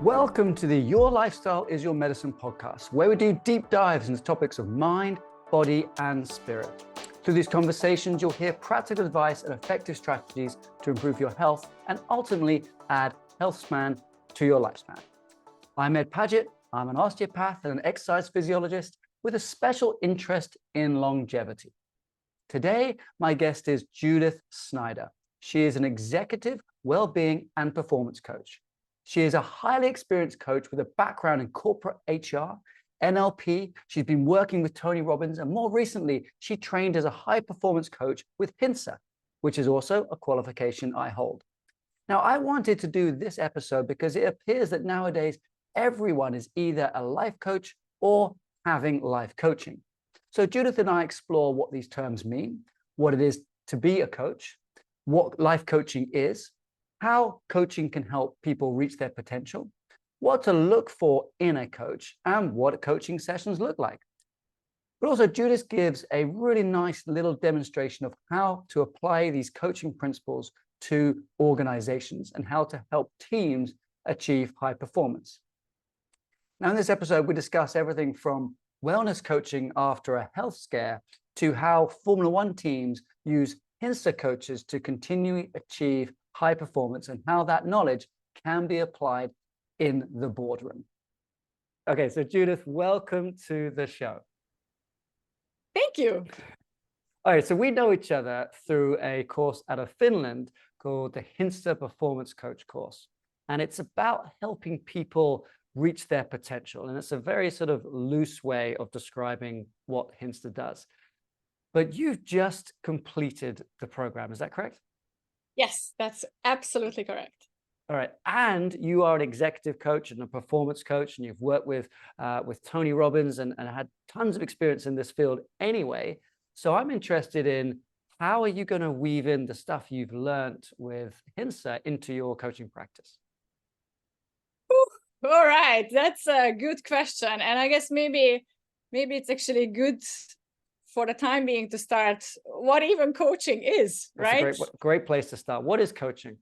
Welcome to the Your Lifestyle is Your Medicine podcast, where we do deep dives into topics of mind, body, and spirit. Through these conversations, you'll hear practical advice and effective strategies to improve your health and ultimately add health span to your lifespan. I'm Paget. I'm an osteopath and an exercise physiologist with a special interest in longevity. Today, my guest is Judit Schneider. She is an executive well-being and performance coach. She is a highly experienced coach with a background in corporate HR, NLP. She's been working with Tony Robbins, and more recently, she trained as a high-performance coach with Hinsta, which is also a qualification I hold. Now, I wanted to do this episode because it appears that nowadays, everyone is either a life coach or having life coaching. So Judith and I explore what these terms mean, what it is to be a coach, what life coaching is, how coaching can help people reach their potential, what to look for in a coach, and what coaching sessions look like. But also, Judith gives a really nice little demonstration of how to apply these coaching principles to organizations and how to help teams achieve high performance. Now, in this episode, we discuss everything from wellness coaching after a health scare to how Formula One teams use Hinsta coaches to continually achieve high performance and how that knowledge can be applied in the boardroom. Okay, so Judith, welcome to the show. Thank you. All right, so we know each other through a course out of Finland called the Hintsa Performance Coach course. And it's about helping people reach their potential. And it's a very sort of loose way of describing what Hinsta does. But you've just completed the program, is that correct? Yes, that's absolutely correct. All right, and you are an executive coach and a performance coach, and you've worked with Tony Robbins and had tons of experience in this field anyway. So I'm interested in how are you going to weave in the stuff you've learned with Hinsa into your coaching practice? All right, that's a good question, and I guess maybe it's actually good for the time being to start what even coaching is, right? That's a great place to start. What is coaching?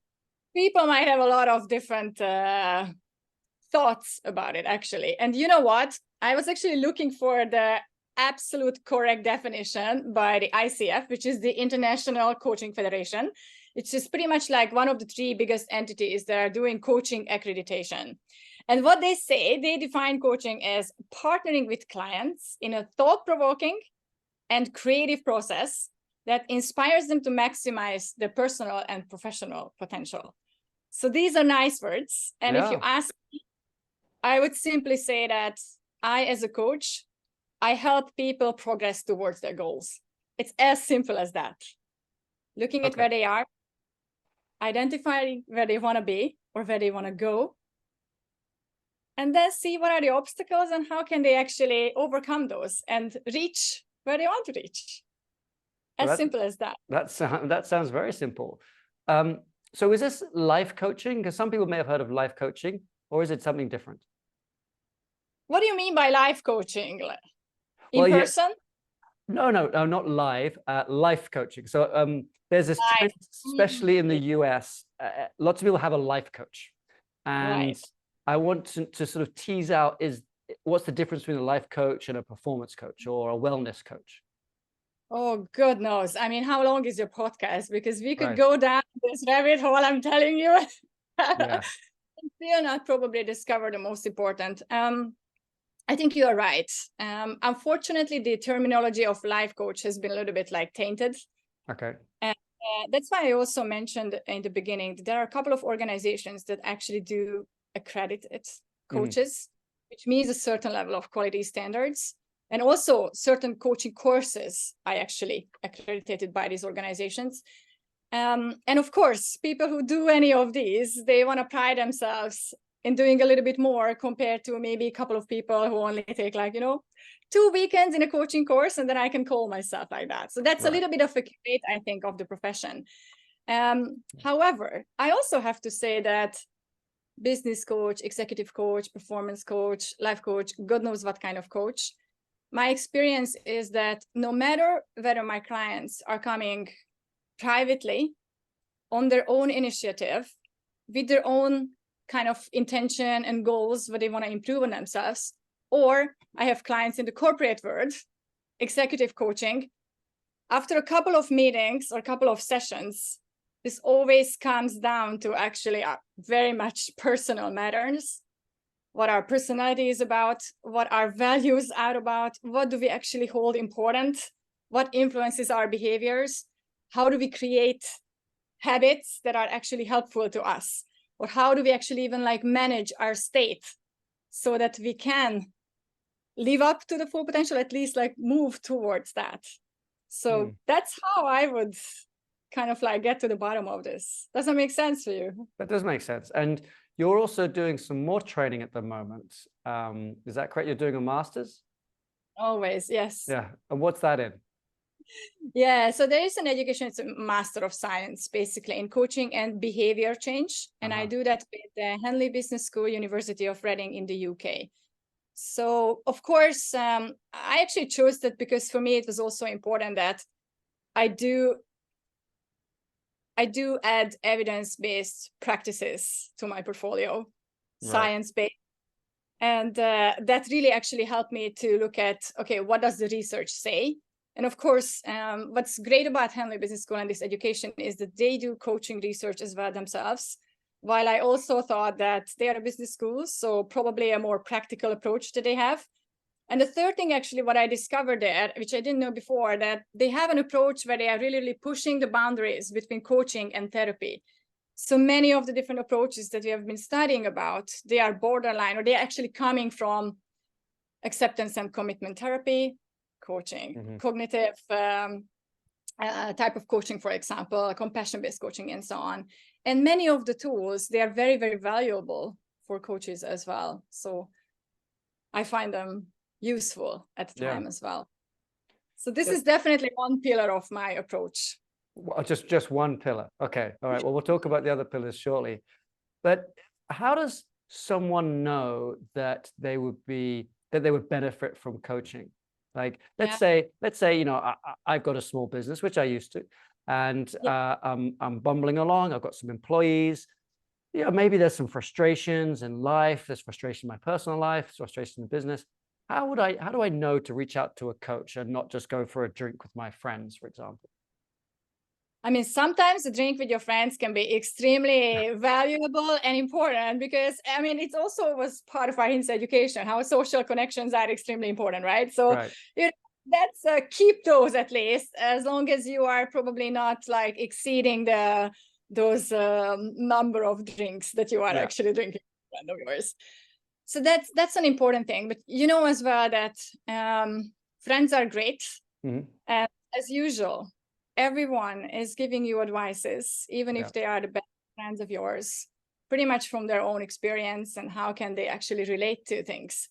People might have a lot of different thoughts about it, actually. And you know what? I was actually looking for the absolute correct definition by the ICF, which is the International Coaching Federation. It's just pretty much like one of the three biggest entities that are doing coaching accreditation. And what they say, they define coaching as partnering with clients in a thought-provoking and creative process that inspires them to maximize their personal and professional potential. So these are nice words. And if you ask me, I would simply say that I, as a coach, I help people progress towards their goals. It's as simple as that. Looking at where they are, identifying where they want to be or where they want to go, and then see what are the obstacles and how can they actually overcome those and reach where they want to reach. As simple as that. That sounds very simple. So is this life coaching? Because some people may have heard of life coaching, or is it something different? What do you mean by life coaching? In person? No, not live, life coaching. So there's this trend, especially in the US, lots of people have a life coach. And I want to sort of tease out what's the difference between a life coach and a performance coach or a wellness coach? Oh, God knows. I mean, how long is your podcast? Because we could go down this rabbit hole, I'm telling you. Yeah. And still not probably discover the most important. I think you are right. Unfortunately, the terminology of life coach has been a little bit like tainted. Okay. And that's why I also mentioned in the beginning that there are a couple of organizations that actually do accredited coaches, which means a certain level of quality standards. And also certain coaching courses are actually accredited by these organizations. And of course, people who do any of these, they want to pride themselves in doing a little bit more compared to maybe a couple of people who only take 2 weekends in a coaching course, and then I can call myself like that. So that's a little bit of a curate, I think, of the profession. However, I also have to say that business coach, executive coach, performance coach, life coach, God knows what kind of coach, my experience is that no matter whether my clients are coming privately on their own initiative with their own kind of intention and goals, what they want to improve on themselves. Or I have clients in the corporate world, executive coaching. After a couple of meetings or a couple of sessions, this always comes down to actually very much personal matters. What our personality is about, what our values are about, what do we actually hold important, what influences our behaviors, how do we create habits that are actually helpful to us, or how do we actually even like manage our state so that we can live up to the full potential, at least like move towards that. So that's how I would kind of like get to the bottom of this. Does that make sense for you? That does make sense. And you're also doing some more training at the moment. Is that correct? You're doing a master's? Always, yes. Yeah. And what's that in? Yeah, so there is an education, it's a Master of Science, basically, in coaching and behavior change. And I do that with the Henley Business School, University of Reading in the UK. So, of course, I actually chose that because for me, it was also important that I do add evidence-based practices to my portfolio, science-based. And that really actually helped me to look at, okay, what does the research say? And of course, what's great about Henley Business School and this education is that they do coaching research as well themselves. While I also thought that they are a business school, so probably a more practical approach that they have. And the third thing, actually, what I discovered there, which I didn't know before, that they have an approach where they are really pushing the boundaries between coaching and therapy. So many of the different approaches that we have been studying about, they are borderline, or they're actually coming from acceptance and commitment therapy, coaching, cognitive type of coaching, for example, compassion-based coaching, and so on. And many of the tools, they are very, very valuable for coaches as well. So I find them useful at the time as well. So this is definitely one pillar of my approach. Well, just one pillar. Okay. All right. Well, we'll talk about the other pillars shortly. But how does someone know that they would benefit from coaching? Like, let's say, you know, I've got a small business, which I used to, and I'm bumbling along. I've got some employees. You know, maybe there's some frustrations in life. There's frustration in my personal life, there's frustration in business. How do I know to reach out to a coach and not just go for a drink with my friends, for example? I mean, sometimes a drink with your friends can be extremely valuable and important because, I mean, it also was part of our Hintsa education, how social connections are extremely important, right? So you know, that's keep those at least, as long as you are probably not like exceeding those number of drinks that you are actually drinking with a friend of yours. So that's an important thing. But you know as well that friends are great. And as usual, everyone is giving you advices, even if they are the best friends of yours, pretty much from their own experience and how can they actually relate to things.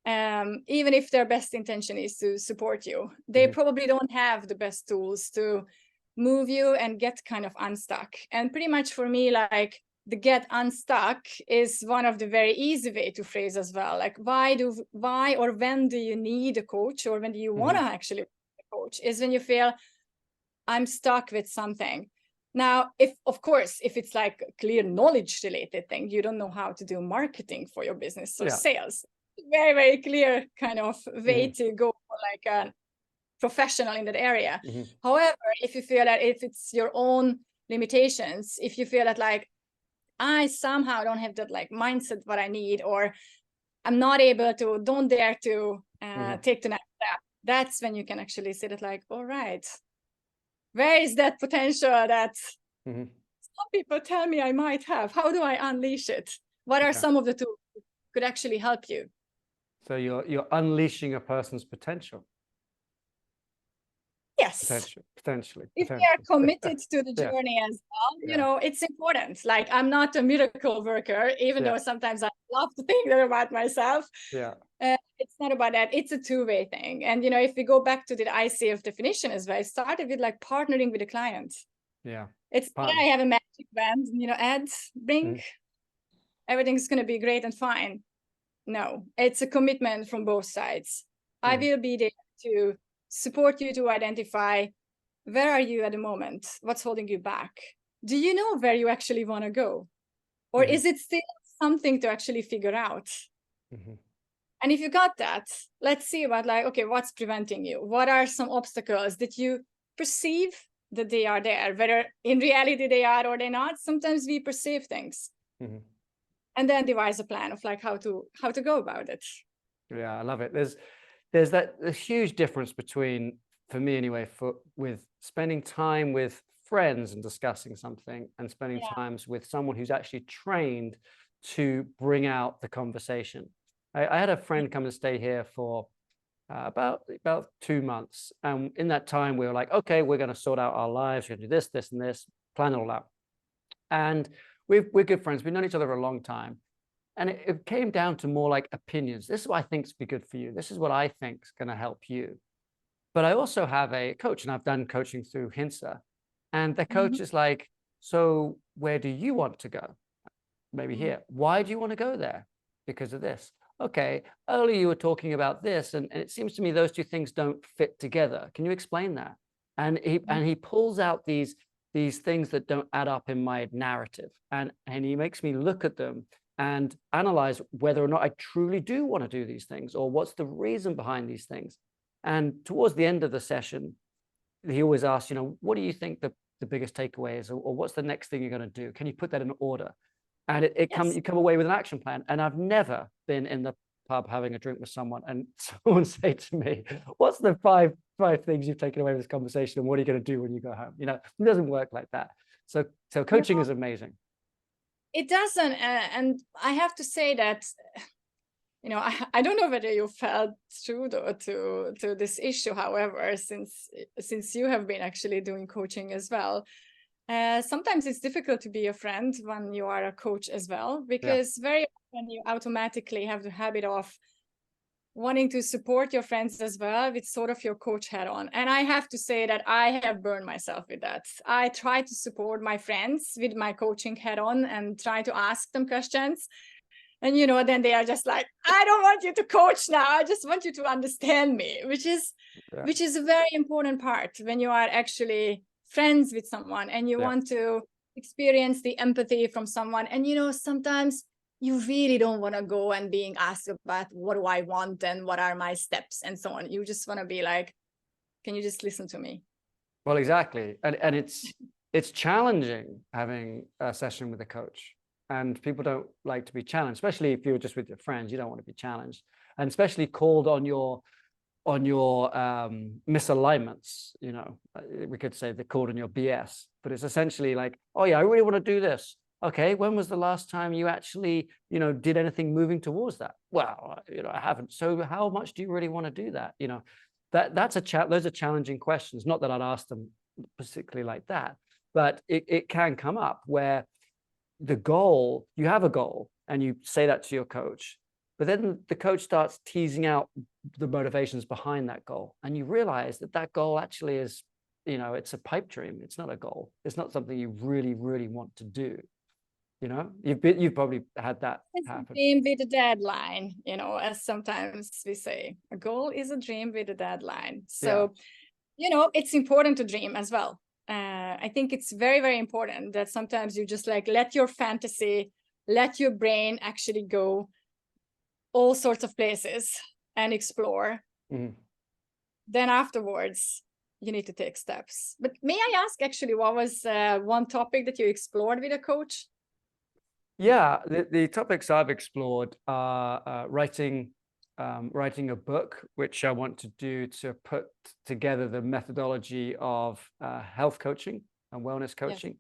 Even if their best intention is to support you, they probably don't have the best tools to move you and get kind of unstuck. And pretty much for me, like the get unstuck is one of the very easy way to phrase as well. Like why or when do you need a coach, or when do you want to actually be a coach, is when you feel I'm stuck with something. Now, if it's like a clear knowledge related thing, you don't know how to do marketing for your business or sales, very, very clear kind of way to go for like a professional in that area. However, if you feel that if it's your own limitations, if you feel that like I somehow don't have that like mindset what I need, or I'm not able to, don't dare to take the next step, that's when you can actually say that like, all right, where is that potential that some people tell me I might have? How do I unleash it? What are some of the tools that could actually help you? So you're unleashing a person's potential. Yes. Potentially. If they are committed to the journey as well, you know, it's important. Like I'm not a miracle worker, even though sometimes I love to think that about myself. It's not about that. It's a two-way thing. And, you know, if we go back to the ICF definition as well, I started with like partnering with a client. It's not I have a magic band, you know, ads, bring, everything's going to be great and fine. No, it's a commitment from both sides. I will be there to support you to identify where are you at the moment? What's holding you back? Do you know where you actually want to go? Or is it still something to actually figure out. Mm-hmm. And if you got that, let's see about like, okay, what's preventing you? What are some obstacles that you perceive that they are there, whether in reality they are or they're not? Sometimes we perceive things. Mm-hmm. And then devise a plan of like how to go about it. Yeah, I love it. There's a huge difference between, for me anyway, with spending time with friends and discussing something and spending times with someone who's actually trained to bring out the conversation. I had a friend come and stay here for about 2 months. And in that time, we were like, okay, we're going to sort out our lives. We're going to do this, this, and this, plan it all out. And we're good friends. We've known each other for a long time. And it came down to more like opinions. This is what I think is be good for you. This is what I think is going to help you. But I also have a coach, and I've done coaching through Hinsta. And the coach is like, so where do you want to go? Maybe here. Why do you want to go there? Because of this. Okay, earlier you were talking about this, and it seems to me those two things don't fit together. Can you explain that? And he pulls out these things that don't add up in my narrative, and he makes me look at them and analyze whether or not I truly do want to do these things, or what's the reason behind these things. And towards the end of the session, he always asks, what do you think the biggest takeaway is, or what's the next thing you're going to do? Can you put that in order? And you come away with an action plan. And I've never been in the pub having a drink with someone and someone say to me, what's the five things you've taken away with this conversation, and what are you going to do when you go home? It doesn't work like that. So coaching is amazing. It doesn't. And I have to say that, I don't know whether you felt through to this issue, however, since you have been actually doing coaching as well. Sometimes it's difficult to be a friend when you are a coach as well, because very often you automatically have the habit of wanting to support your friends as well with sort of your coach hat on. And I have to say that I have burned myself with that. I try to support my friends with my coaching hat on and try to ask them questions. And, then they are just like, I don't want you to coach now. I just want you to understand me, which is a very important part when you are actually friends with someone and you want to experience the empathy from someone. And, sometimes you really don't want to go and being asked about what do I want and what are my steps and so on. You just want to be like, can you just listen to me? Well, exactly. And it's challenging having a session with a coach. And people don't like to be challenged, especially if you're just with your friends. You don't want to be challenged, and especially called on your misalignments. We could say they're called on your BS, but it's essentially like, oh yeah, I really want to do this. Okay, when was the last time you actually, did anything moving towards that? Well, I haven't. So how much do you really want to do that? Those are challenging questions. Not that I'd ask them particularly like that, but it can come up where you have a goal and you say that to your coach, but then the coach starts teasing out the motivations behind that goal. And you realize that goal actually is, it's a pipe dream. It's not a goal. It's not something you really, really want to do. You've probably had that happen. It's a dream with a deadline, as sometimes we say, a goal is a dream with a deadline. So, it's important to dream as well. I think it's very, very important that sometimes you just like let your fantasy, let your brain actually go all sorts of places and explore. Then afterwards, you need to take steps. But may I ask actually, what was one topic that you explored with a coach? Yeah, the topics I've explored are writing a book, which I want to do to put together the methodology of health coaching and wellness coaching. Yes.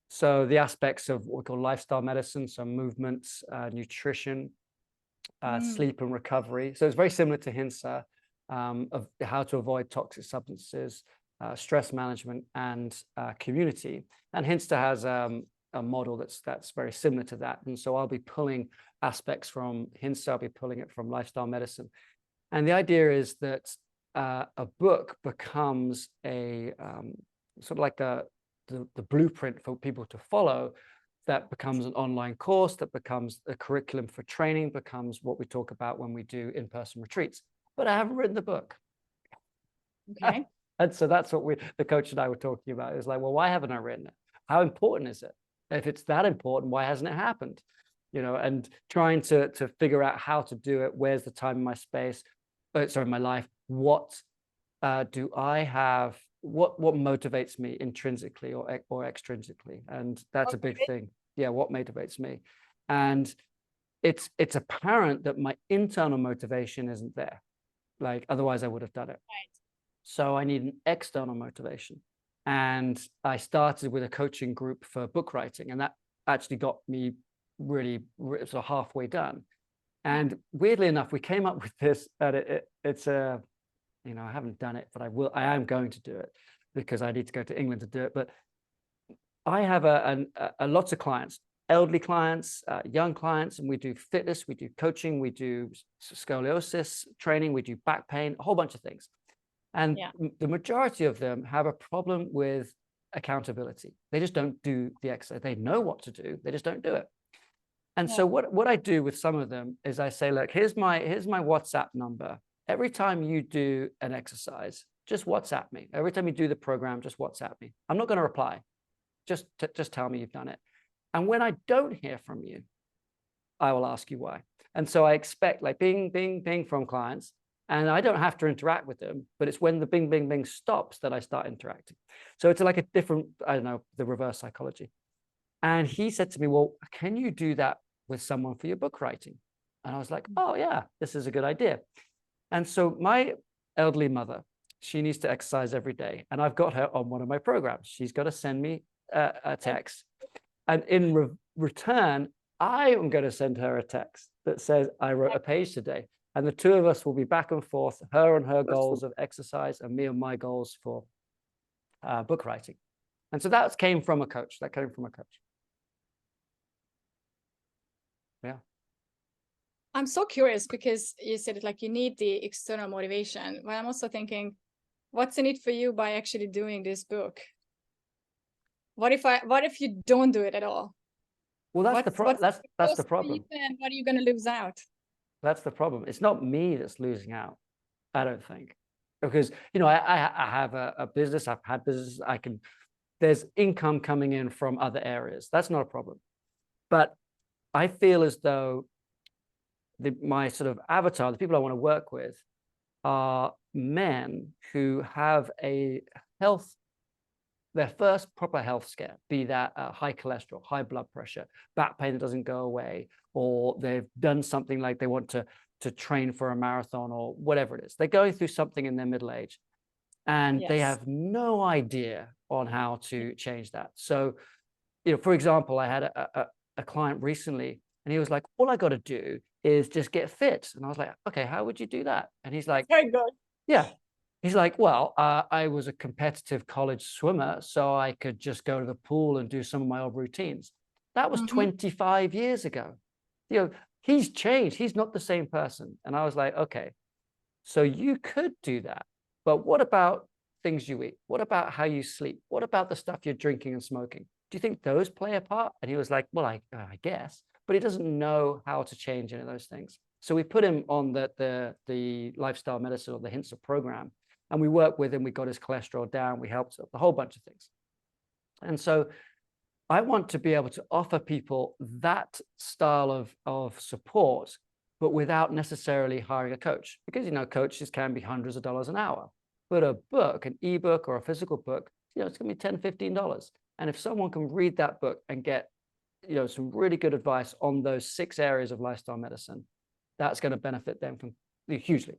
So the aspects of what we call lifestyle medicine, so movements, nutrition, sleep and recovery. So it's very similar to Hinsa, of how to avoid toxic substances, stress management, and community. And Hinsta has a model that's very similar to that. And so I'll be pulling aspects from Hinsta, I'll be pulling it from lifestyle medicine. And the idea is that a book becomes a sort of like the blueprint for people to follow, that becomes an online course, that becomes a curriculum for training, becomes what we talk about when we do in-person retreats. But I haven't written the book. Okay. And so that's what the coach and I were talking about. It was like, well, why haven't I written it? How important is it? If it's that important, why hasn't it happened? and trying to figure out how to do it. Where's the time in my space? My life. What do I have? What motivates me intrinsically or extrinsically? And that's a big thing. Yeah, what motivates me? And it's apparent that my internal motivation isn't there. Like, otherwise I would have done it. Right. So I need an external motivation. And I started with a coaching group for book writing, and that actually got me really sort of halfway done. And weirdly enough, we came up with this, and it's a, I haven't done it, but I am going to do it because I need to go to England to do it. But I have a lots of clients, elderly clients, young clients, and we do fitness, we do coaching, we do scoliosis training, we do back pain, a whole bunch of things. And the majority of them have a problem with accountability. They just don't do the exercise. They know what to do, they just don't do it. And so what I do with some of them is I say, look, here's my WhatsApp number. Every time you do an exercise, just WhatsApp me. Every time you do the program, just WhatsApp me. I'm not going to reply. Just tell me you've done it. And when I don't hear from you, I will ask you why. And so I expect like bing from clients, and I don't have to interact with them, but it's when the bing stops that I start interacting. So it's like a different, I don't know, the reverse psychology. And he said to me, well, can you do that with someone for your book writing? And I was like, oh yeah, this is a good idea. And so my elderly mother, she needs to exercise every day. And I've got her on one of my programs. She's got to send me a text. And in return, I am going to send her a text that says, I wrote a page today. And the two of us will be back and forth, her and her goals of exercise and me and my goals for book writing. And so that came from a coach. Yeah. I'm so curious because you said it like you need the external motivation. But I'm also thinking, what's in it for you by actually doing this book? What if you don't do it at all? Well, that's the problem. That's the problem. And what are you going to lose out? That's the problem. It's not me that's losing out, I don't think, because I have a business. I've had business. There's income coming in from other areas. That's not a problem. But I feel as though my sort of avatar, the people I want to work with, are men who have their first proper health scare, be that high cholesterol, high blood pressure, back pain that doesn't go away, or they've done something like they want to train for a marathon or whatever it is. They're going through something in their middle age, and they have no idea on how to change that. So, for example, I had a client recently, and he was like, all I got to do is just get fit. And I was like, okay, how would you do that? And he's like, very good. Yeah. He's like, well, I was a competitive college swimmer, so I could just go to the pool and do some of my old routines. That was 25 years ago. He's changed. He's not the same person. And I was like, okay, so you could do that. But what about things you eat? What about how you sleep? What about the stuff you're drinking and smoking? Do you think those play a part? And he was like, well, I guess. But he doesn't know how to change any of those things. So we put him on the lifestyle medicine or the Hintsa program. And we worked with him, we got his cholesterol down, we helped a whole bunch of things. And so I want to be able to offer people that style of support, but without necessarily hiring a coach. Because, coaches can be hundreds of dollars an hour. But a book, an ebook or a physical book, it's going to be $10, $15. And if someone can read that book and get, some really good advice on those 6 areas of lifestyle medicine, that's going to benefit them hugely.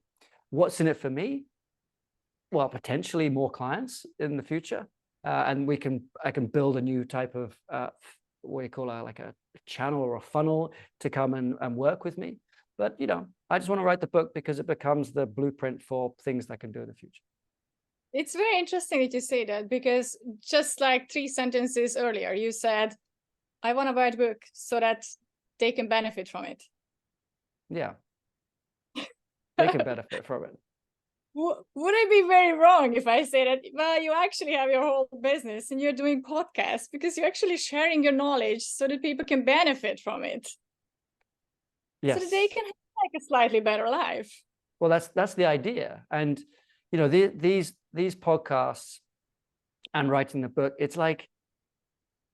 What's in it for me? Well, potentially more clients in the future, and I can build a new type of what do you call like a channel or a funnel to come and work with me. But I just want to write the book because it becomes the blueprint for things that I can do in the future. It's very interesting that you say that, because just like 3 sentences earlier, you said, I want to write a book so that they can benefit from it. Yeah, they can benefit from it. Would I be very wrong if I say that, well, you actually have your whole business and you're doing podcasts because you're actually sharing your knowledge so that people can benefit from it? Yes. So that they can have like a slightly better life. Well, that's the idea. And, these podcasts and writing the book, it's like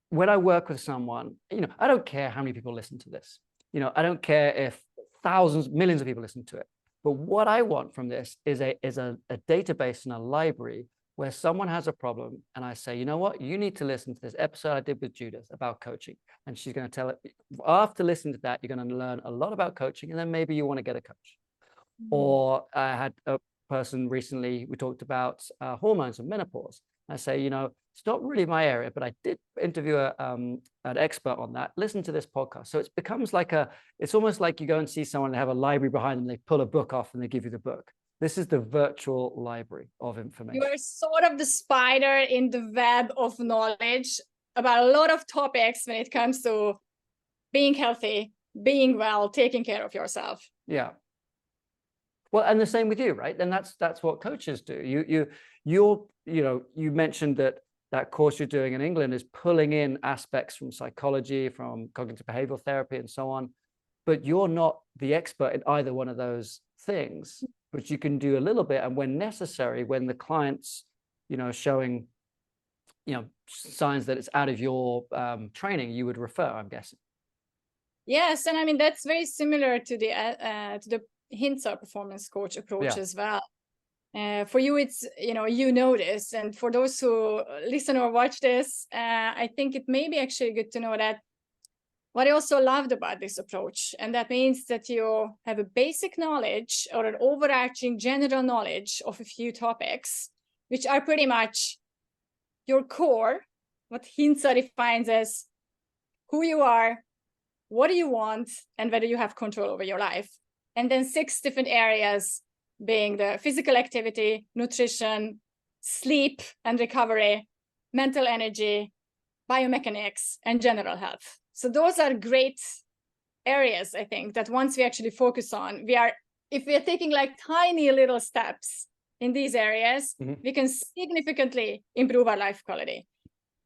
when I work with someone, I don't care how many people listen to this. you know, I don't care if thousands, millions of people listen to it. But what I want from this is a database and a library where someone has a problem and I say, you know what, you need to listen to this episode I did with Judith about coaching. And she's going to tell it, after listening to that, you're going to learn a lot about coaching, and then maybe you want to get a coach. Or I had a person recently, we talked about hormones and menopause. I say, you know, it's not really my area, but I did interview an expert on that. Listen to this podcast. So it becomes like it's almost like you go and see someone, they have a library behind them, they pull a book off and they give you the book. This is the virtual library of information. You are sort of the spider in the web of knowledge about a lot of topics when it comes to being healthy, being well, taking care of yourself. Yeah. Well, and the same with you, right? And that's what coaches do. You mentioned that course you're doing in England is pulling in aspects from psychology, from cognitive behavioral therapy, and so on. But you're not the expert in either one of those things, but you can do a little bit. And when necessary, when the client's, you know, showing, you know, signs that it's out of your training, you would refer, I'm guessing. Yes, and I mean that's very similar to the Hintsa Performance coach approach as well. For you, it's, you know this, and for those who listen or watch this, I think it may be actually good to know that what I also loved about this approach, and that means that you have a basic knowledge or an overarching general knowledge of a few topics, which are pretty much your core, what Hintsa defines as who you are, what do you want, and whether you have control over your life. And then 6 different areas being the physical activity, nutrition, sleep and recovery, mental energy, biomechanics, and general health. So those are great areas, I think, that once we actually focus on, if we are taking like tiny little steps in these areas, we can significantly improve our life quality.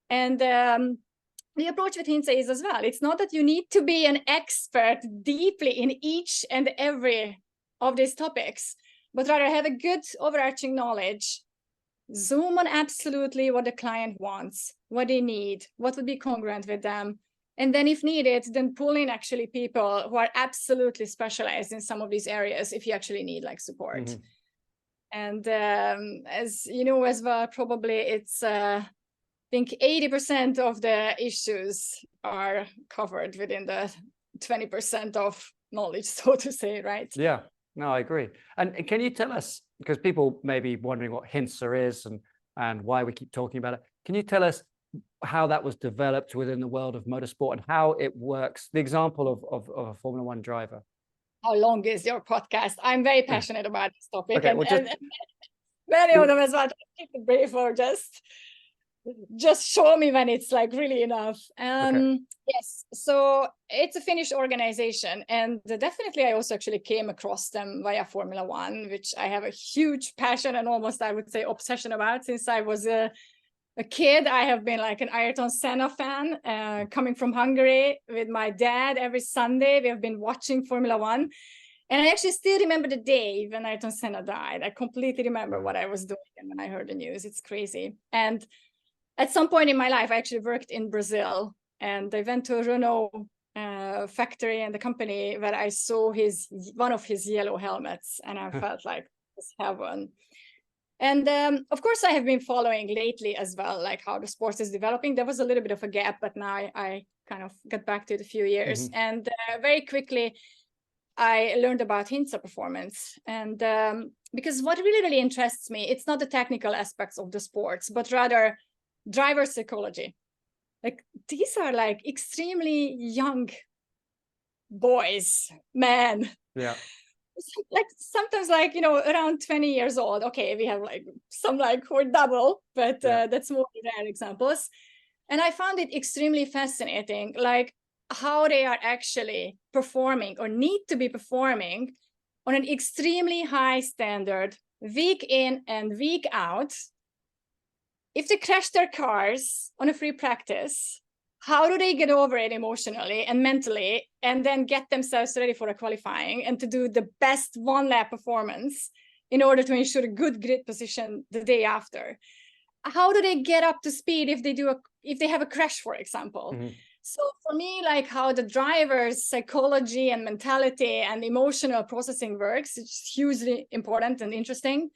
And the approach with Hintsa is as well, it's not that you need to be an expert deeply in each and every of these topics, but rather have a good overarching knowledge, zoom on absolutely what the client wants, what they need, what would be congruent with them. And then if needed, then pull in actually people who are absolutely specialized in some of these areas if you actually need like support. And as you know as well, probably it's, I think 80% of the issues are covered within the 20% of knowledge, so to say, right? Yeah, no, I agree. And can you tell us, because people may be wondering what Hintsa is and why we keep talking about it, can you tell us how that was developed within the world of motorsport and how it works, the example of a Formula One driver? How long is your podcast? I'm very passionate about this topic. Okay, and many of them as well. Keep it brief or just show me when it's like really enough. Yes, so it's a Finnish organization, and definitely I also actually came across them via Formula One, which I have a huge passion and almost, I would say, obsession about since I was a kid. I have been like an Ayrton Senna fan, coming from Hungary with my dad. Every Sunday we have been watching Formula One, and I actually still remember the day when Ayrton Senna died. I completely remember what I was doing and when I heard the news. It's crazy. And at some point in my life, I actually worked in Brazil, and I went to a Renault factory and the company where I saw one of his yellow helmets, and I felt like it's heaven. And of course, I have been following lately as well, like how the sport is developing. There was a little bit of a gap, but now I kind of got back to it a few years. And very quickly, I learned about Hintsa Performance. And because what really, really interests me, it's not the technical aspects of the sports, but rather driver psychology. Like these are like extremely young boys, men. Yeah. Like sometimes like, around 20 years old. Okay, we have like some like who are double, but that's more rare examples. And I found it extremely fascinating, like how they are actually performing or need to be performing on an extremely high standard, week in and week out. If they crash their cars on a free practice, how do they get over it emotionally and mentally and then get themselves ready for a qualifying and to do the best one lap performance in order to ensure a good grid position the day after? How do they get up to speed if they have a crash, for example? So for me, like how the driver's psychology and mentality and emotional processing works, it's hugely important and interesting.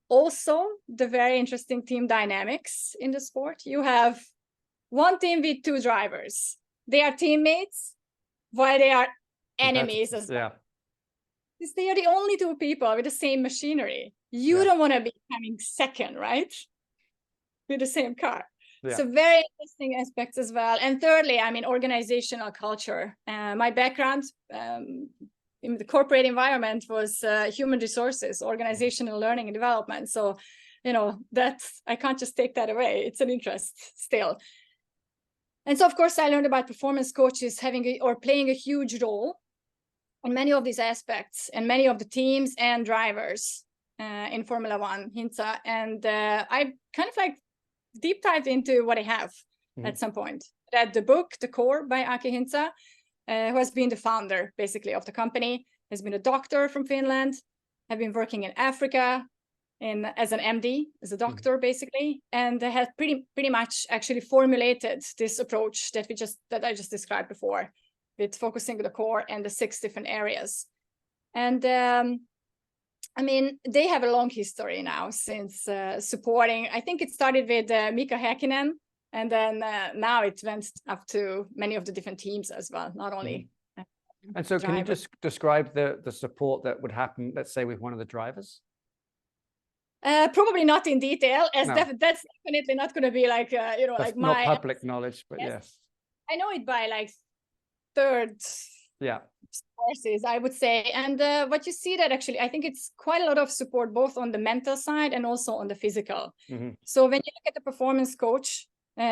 Also, the very interesting team dynamics in the sport. You have one team with two drivers. They are teammates while they are enemies as well. Yeah. Because they are the only two people with the same machinery. You don't want to be coming second, right? With the same car. Yeah. So very interesting aspects as well. And thirdly, I mean, organizational culture. My background in the corporate environment was human resources, organizational learning and development. So, you know, that's, I can't just take that away. It's an interest still. And so, of course, I learned about performance coaches having or playing a huge role in many of these aspects and many of the teams and drivers in Formula One, Hintsa. And I kind of like deep dived into what I have at some point. Read the book, The Core by Aki Hintsa, who has been the founder basically of the company, has been a doctor from Finland, have been working in Africa as an MD, as a doctor basically, and has pretty much actually formulated this approach that I just described before, with focusing on the core and the 6 different areas. And I mean, they have a long history now since supporting. I think it started with Mika Häkkinen, and then now it went up to many of the different teams as well, not only. And so can you just describe the support that would happen, let's say, with one of the drivers? Probably not in detail, as No. that's definitely not going to be like, you know, that's like my not public knowledge, but yes. I know it by like third sources, I would say. And what you see that actually, I think it's quite a lot of support, both on the mental side and also on the physical. So when you look at the performance coach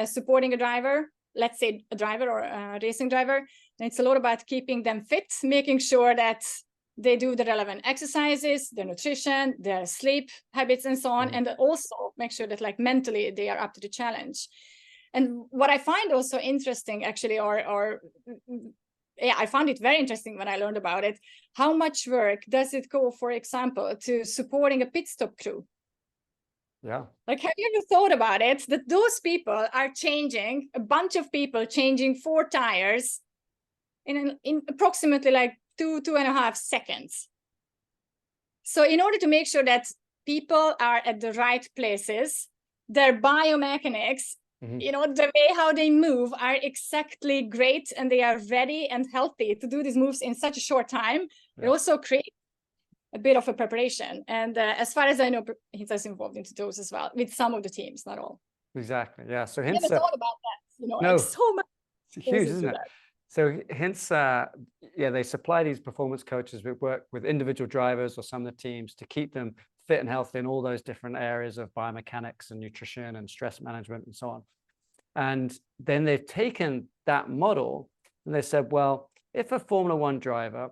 supporting a driver, let's say a driver or a racing driver, then it's a lot about keeping them fit, making sure that they do the relevant exercises, their nutrition, their sleep habits, and so on. And also make sure that like mentally they are up to the challenge. And what I find also interesting actually, I found it very interesting when I learned about it. How much work does it go, for example, to supporting a pit stop crew? Yeah. Like, have you ever thought about it? That those people are changing, a bunch of people changing 4 tires in approximately like 2.5 seconds. So in order to make sure that people are at the right places, their biomechanics, you know, the way how they move are exactly great, and they are ready and healthy to do these moves in such a short time. It also creates a bit of a preparation. And as far as I know, Hintsa is involved into those as well, with some of the teams, not all. Exactly. Yeah. So Hintsa, I never thought about that. You know, no, like so much. It's huge, isn't it? So Hintsa, they supply these performance coaches who work with individual drivers or some of the teams to keep them fit and healthy in all those different areas of biomechanics and nutrition and stress management and so on. And then they've taken that model and they said, well, if a Formula One driver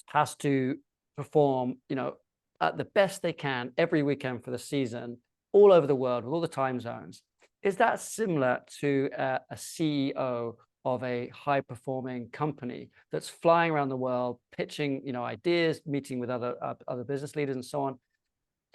has to perform, you know, at the best they can every weekend for the season, all over the world with all the time zones, is that similar to a CEO of a high-performing company that's flying around the world, pitching, you know, ideas, meeting with other business leaders and so on?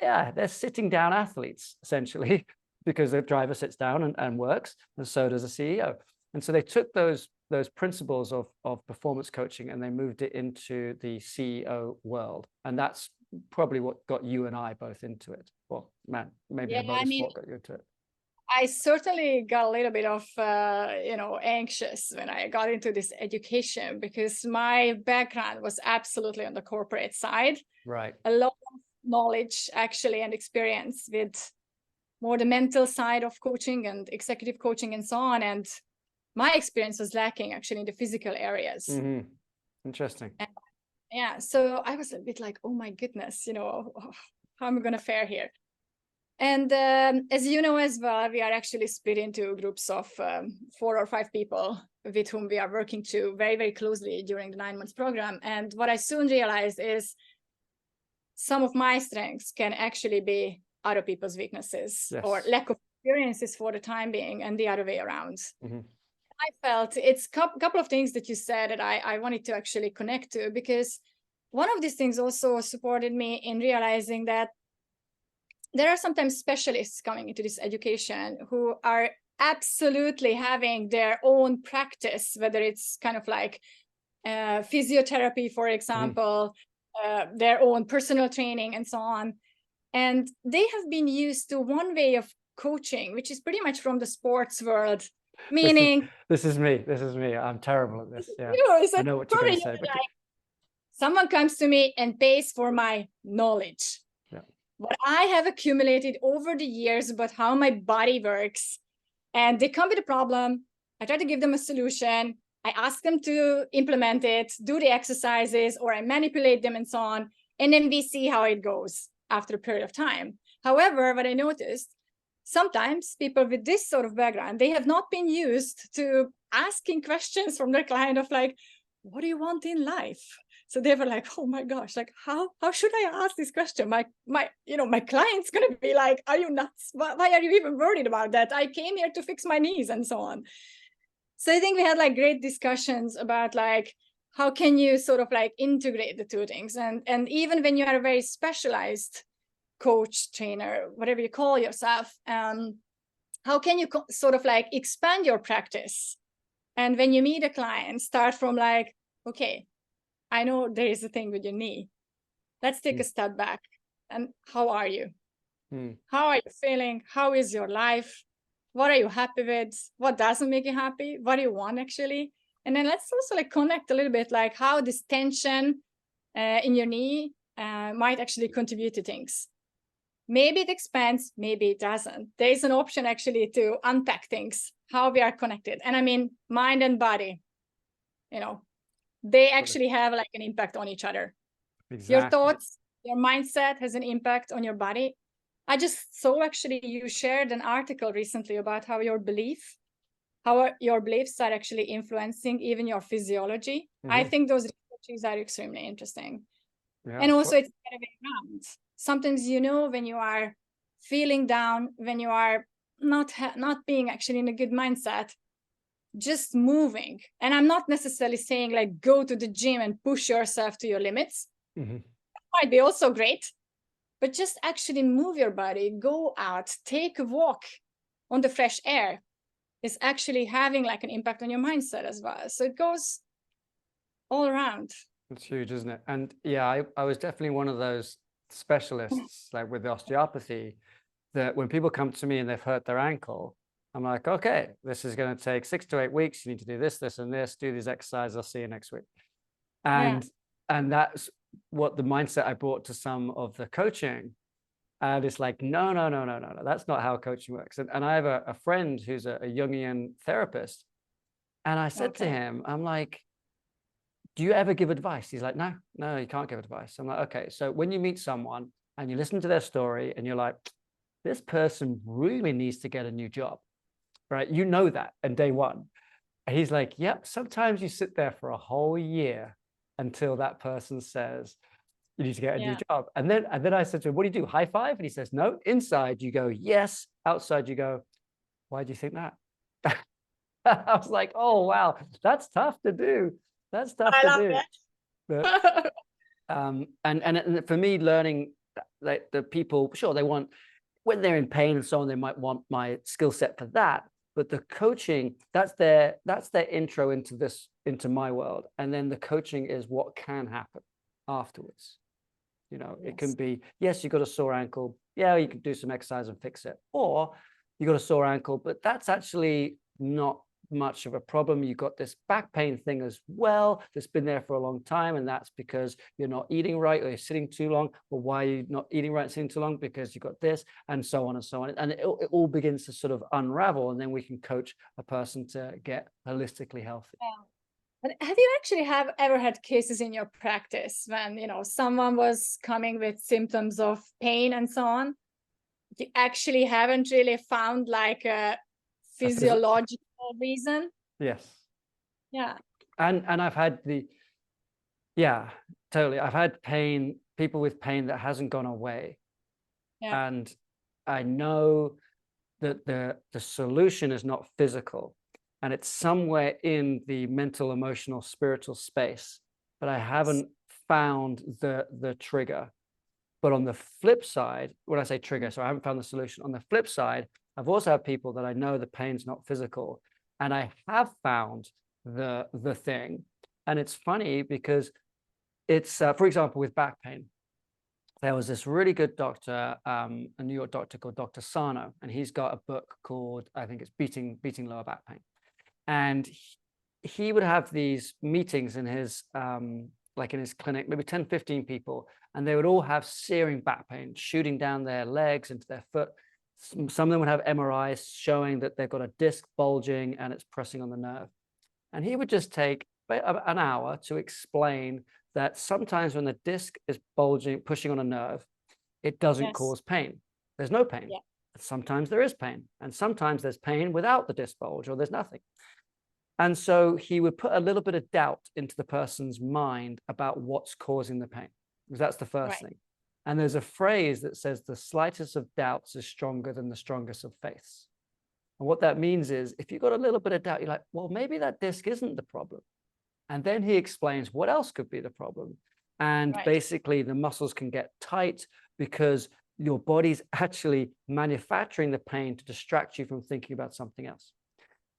Yeah, they're sitting down athletes essentially, because the driver sits down and works, and so does a CEO. And so they took those principles of performance coaching and they moved it into the CEO world, and that's probably what got you and I both into it. Well, man, maybe the motorsport got you into it. I certainly got a little bit of, you know, anxious when I got into this education, because my background was absolutely on the corporate side. Right. A lot of knowledge actually and experience with more the mental side of coaching and executive coaching and so on. And my experience was lacking actually in the physical areas. Interesting. And, yeah. So I was a bit like, oh my goodness, you know, how am I going to fare here? And as you know as well, we are actually split into groups of 4 or 5 people with whom we are working to very, very closely during the 9 months program. And what I soon realized is some of my strengths can actually be other people's weaknesses or lack of experiences for the time being, and the other way around. I felt it's a couple of things that you said that I wanted to actually connect to, because one of these things also supported me in realizing that there are sometimes specialists coming into this education who are absolutely having their own practice, whether it's kind of like physiotherapy, for example, their own personal training and so on. And they have been used to one way of coaching, which is pretty much from the sports world, meaning this is me. I'm terrible at this. Yeah, I know what you're going to say. But like, someone comes to me and pays for my knowledge. Yeah. What I have accumulated over the years about how my body works. And they come with a problem. I try to give them a solution. I ask them to implement it, do the exercises, or I manipulate them and so on. And then we see how it goes after a period of time. However, what I noticed, sometimes people with this sort of background, they have not been used to asking questions from their client of like, what do you want in life? So they were like, oh my gosh, like how should I ask this question? My client's gonna be like, are you nuts? Why are you even worried about that? I came here to fix my knees and so on. So I think we had like great discussions about like, how can you sort of like integrate the two things? And even when you are a very specialized coach, trainer, whatever you call yourself, how can you sort of like expand your practice? And when you meet a client, start from like, okay, I know there is a thing with your knee. Let's take a step back. And how are you? How are you feeling? How is your life? What are you happy with? What doesn't make you happy? What do you want actually? And then let's also like connect a little bit like how this tension in your knee might actually contribute to things. Maybe it expands, maybe it doesn't. There is an option actually to unpack things, how we are connected. And I mean, mind and body, they actually have like an impact on each other. Exactly. Your thoughts, your mindset has an impact on your body. I just saw actually you shared an article recently about how your beliefs are actually influencing even your physiology. I think those researches are extremely interesting. Yeah. And also it's the other way around. Sometimes, when you are feeling down, when you are not being actually in a good mindset, just moving. And I'm not necessarily saying like go to the gym and push yourself to your limits. That might be also great, but just actually move your body, go out, take a walk on the fresh air is actually having like an impact on your mindset as well. So it goes all around. It's huge, isn't it? And yeah, I was definitely one of those specialists like with the osteopathy that when people come to me and they've hurt their ankle, I'm like, okay, this is going to take 6 to 8 weeks. You need to do this, this, and this, do these exercises. I'll see you next week. And that's what the mindset I brought to some of the coaching. And it's like, no, that's not how coaching works. And I have a friend who's a Jungian therapist. And I said to him, I'm like, do you ever give advice? He's like, no, you can't give advice. I'm like, okay. So when you meet someone and you listen to their story and you're like, this person really needs to get a new job, right? You know that on day one. And he's like, yep, sometimes you sit there for a whole year until that person says, you need to get a new job. And then I said to him, what do you do? High five? And he says, no. Inside you go, yes. Outside you go, why do you think that? I was like, oh, wow, that's tough to do. That's tough to do. But, and for me, learning like the people, sure, they want, when they're in pain and so on, they might want my skill set for that. But the coaching, that's their intro into my world. And then the coaching is what can happen afterwards. It can be, yes, you got a sore ankle. Yeah, you can do some exercise and fix it. Or you got a sore ankle, but that's actually not much of a problem. You got this back pain thing as well that's been there for a long time, and that's because you're not eating right or you're sitting too long. Well, why are you not eating right and sitting too long? Because you got this, and so on and so on. And it all begins to sort of unravel, and then we can coach a person to get holistically healthy. But have you actually ever had cases in your practice when someone was coming with symptoms of pain and so on? You actually haven't really found like a physiological reason? Yes. Yeah. And I've had totally. I've had pain, people with pain that hasn't gone away. Yeah. And I know that the solution is not physical, and it's somewhere in the mental, emotional, spiritual space, but I haven't found the trigger. But on the flip side, when I say trigger, so I haven't found the solution. On the flip side, I've also had people that I know the pain's not physical, and I have found the thing. And it's funny because it's, for example, with back pain, there was this really good doctor, a New York doctor called Dr. Sano, and he's got a book called, I think it's Beating Lower Back Pain. And he would have these meetings in his, like in his clinic, maybe 10, 15 people, and they would all have searing back pain, shooting down their legs into their foot. Some of them would have MRIs showing that they've got a disc bulging and it's pressing on the nerve. And he would just take an hour to explain that sometimes when the disc is bulging, pushing on a nerve, it doesn't cause pain. There's no pain. Yeah. Sometimes there is pain, and sometimes there's pain without the disc bulge, or there's nothing. And so he would put a little bit of doubt into the person's mind about what's causing the pain, because that's the first thing. And there's a phrase that says the slightest of doubts is stronger than the strongest of faiths. And what that means is if you've got a little bit of doubt, you're like, well, maybe that disc isn't the problem. And then he explains what else could be the problem. And basically the muscles can get tight because your body's actually manufacturing the pain to distract you from thinking about something else.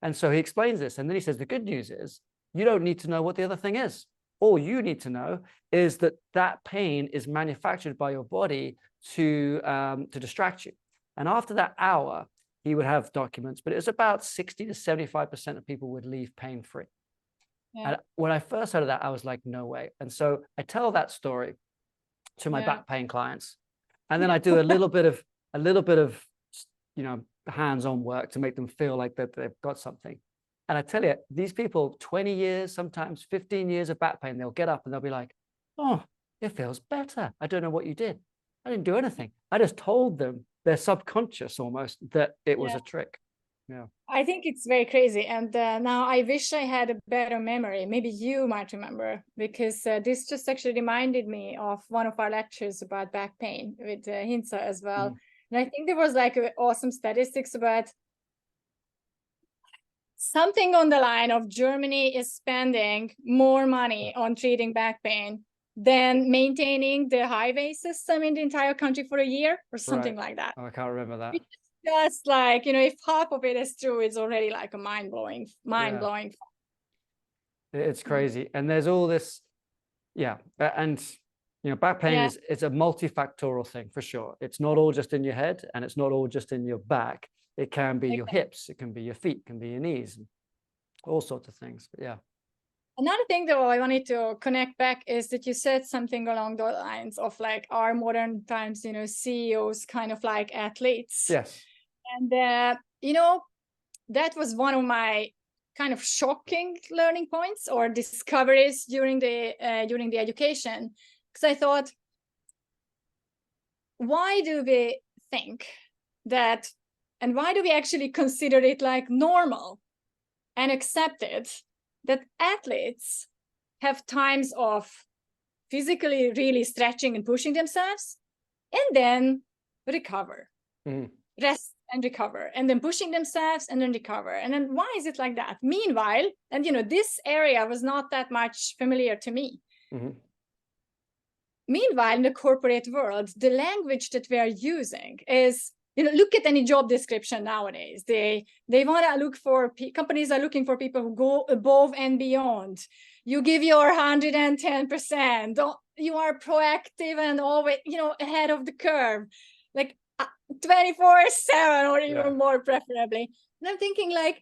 And so he explains this. And then he says, the good news is you don't need to know what the other thing is. All you need to know is that that pain is manufactured by your body to distract you. And after that hour, he would have documents, but it was about 60 to 75% of people would leave pain-free. Yeah. And when I first heard of that, I was like, no way. And so I tell that story to my back pain clients. And then I do a little bit of, you know, hands-on work to make them feel like that they've got something. And I tell you, these people, 20 years, sometimes 15 years of back pain, they'll get up and they'll be like, oh, it feels better. I don't know what you did. I didn't do anything. I just told them, their subconscious almost, that it was a trick. Yeah. I think it's very crazy. And now I wish I had a better memory. Maybe you might remember, because this just actually reminded me of one of our lectures about back pain with Hintsa as well. And I think there was like awesome statistics about something on the line of Germany is spending more money on treating back pain than maintaining the highway system in the entire country for a year or something like that. Oh, I can't remember that. It's just like, you know, if half of it is true, it's already like a mind-blowing. It's crazy. And there's all this, and you know, back pain is, it's a multifactorial thing for sure. It's not all just in your head, and it's not all just in your back. It can be your hips, it can be your feet, it can be your knees, and all sorts of things. But yeah. Another thing though I wanted to connect back is that you said something along the lines of like our modern times, you know, CEOs kind of like athletes. Yes. And you know, that was one of my kind of shocking learning points or discoveries during the education, because I thought, why do we think that, and why do we actually consider it like normal and accepted that athletes have times of physically really stretching and pushing themselves and then recover, rest and recover, and then pushing themselves and then recover. And then why is it like that? Meanwhile, and you know, this area was not that much familiar to me. Meanwhile, in the corporate world, the language that we are using is, you know, look at any job description nowadays. They want to look for, companies are looking for people who go above and beyond. You give your 110%. You are proactive and always, you know, ahead of the curve, like 24/7 or even more preferably. And I'm thinking like,